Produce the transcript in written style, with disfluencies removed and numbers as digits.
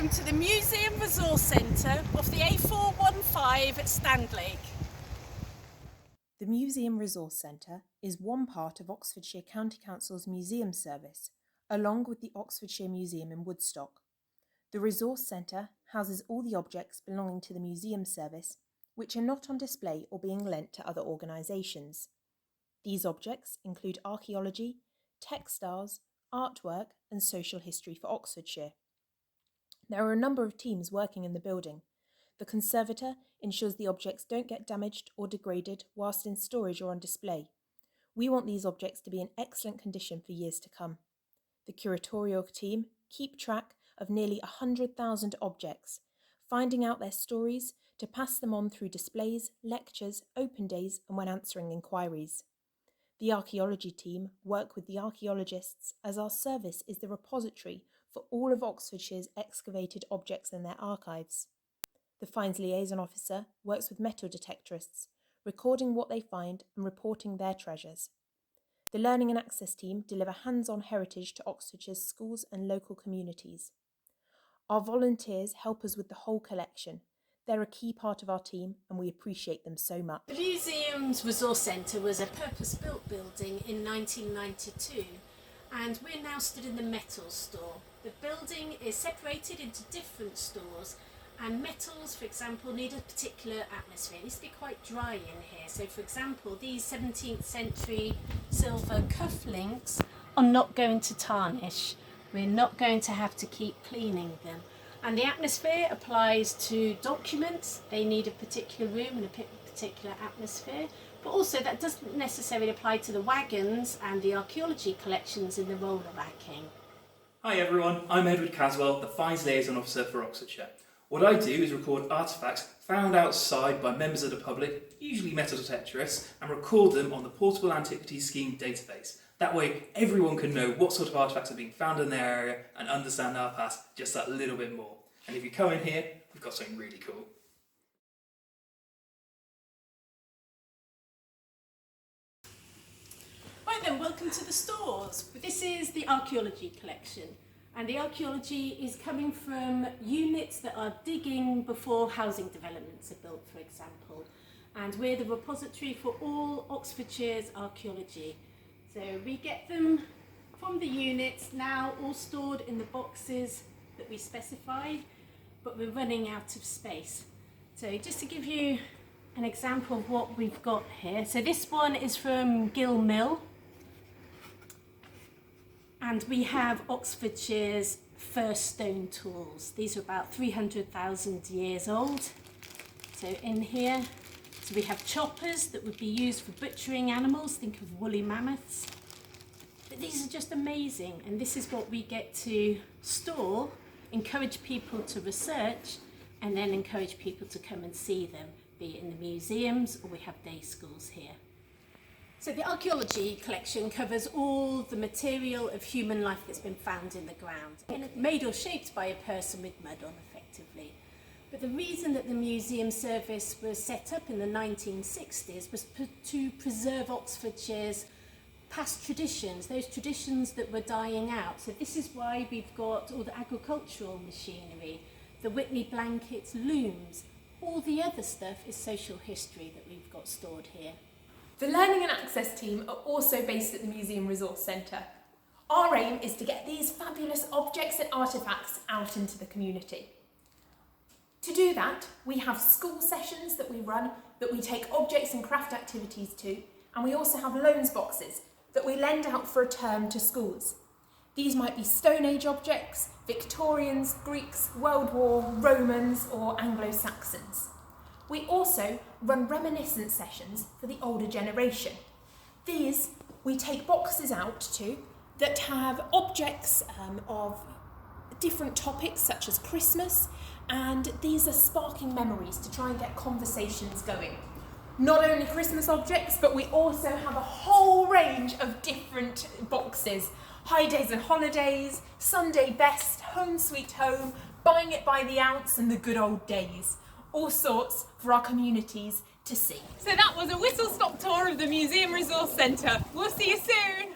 welcome to the Museum Resource Centre of the A415 at Standlake. The Museum Resource Centre is one part of Oxfordshire County Council's Museums Service, along with the Oxfordshire Museum in Woodstock. The Resource Centre houses all the objects belonging to the Museums Service, which are not on display or being lent to other organisations. These objects include archaeology, textiles, artwork and social history for Oxfordshire. There are a number of teams working in the building. The conservator ensures the objects don't get damaged or degraded whilst in storage or on display. We want these objects to be in excellent condition for years to come. The curatorial team keep track of nearly 100,000 objects, finding out their stories to pass them on through displays, lectures, open days and when answering inquiries. The archaeology team work with the archaeologists as our service is the repository for all of Oxfordshire's excavated objects in their archives. The Finds Liaison Officer works with metal detectorists, recording what they find and reporting their treasures. The Learning and Access team deliver hands-on heritage to Oxfordshire's schools and local communities. Our volunteers help us with the whole collection. They're a key part of our team and we appreciate them so much. The Museum's Resource Centre was a purpose-built building in 1992 and we're now stood in the metals store. The building is separated into different stores and metals, for example, need a particular atmosphere. It needs to be quite dry in here. So for example, these 17th century silver cufflinks are not going to tarnish. We're not going to have to keep cleaning them. And the atmosphere applies to documents. They need a particular room and a particular atmosphere. But also that doesn't necessarily apply to the wagons and the archaeology collections in the roller racking. Hi everyone, I'm Edward Caswell, the Finds Liaison Officer for Oxfordshire. What I do is record artefacts found outside by members of the public, usually metal detectorists, and record them on the Portable Antiquities Scheme database. That way everyone can know what sort of artefacts are being found in their area and understand our past just that little bit more. And if you come in here, we've got something really cool. Right then, welcome to the stores. This is the archaeology collection. And the archaeology is coming from units that are digging before housing developments are built, for example. And we're the repository for all Oxfordshire's archaeology. So we get them from the units now all stored in the boxes that we specified, but we're running out of space. So just to give you an example of what we've got here. So this one is from Gill Mill. And we have Oxfordshire's first stone tools. These are about 300,000 years old. So in here, so we have choppers that would be used for butchering animals. Think of woolly mammoths. But these are just amazing. And this is what we get to store, encourage people to research, and then encourage people to come and see them, be it in the museums or we have day schools here. So the archaeology collection covers all the material of human life that's been found in the ground, made or shaped by a person with mud on effectively. But the reason that the Museum Service was set up in the 1960s was to preserve Oxfordshire's past traditions, those traditions that were dying out. So this is why we've got all the agricultural machinery, the Whitney blankets, looms, all the other stuff is social history that we've got stored here. The Learning and Access team are also based at the Museum Resource Centre. Our aim is to get these fabulous objects and artefacts out into the community. To do that, we have school sessions that we run, that we take objects and craft activities to, and we also have loans boxes that we lend out for a term to schools. These might be Stone Age objects, Victorians, Greeks, World War, Romans or Anglo-Saxons. We also run reminiscence sessions for the older generation. These we take boxes out to that have objects of different topics such as Christmas, and these are sparking memories to try and get conversations going. Not only Christmas objects, but we also have a whole range of different boxes. High Days and Holidays, Sunday Best, Home Sweet Home, Buying It by the Ounce and the Good Old Days. All sorts for our communities to see. So that was a whistle-stop tour of the Museum Resource Centre. We'll see you soon!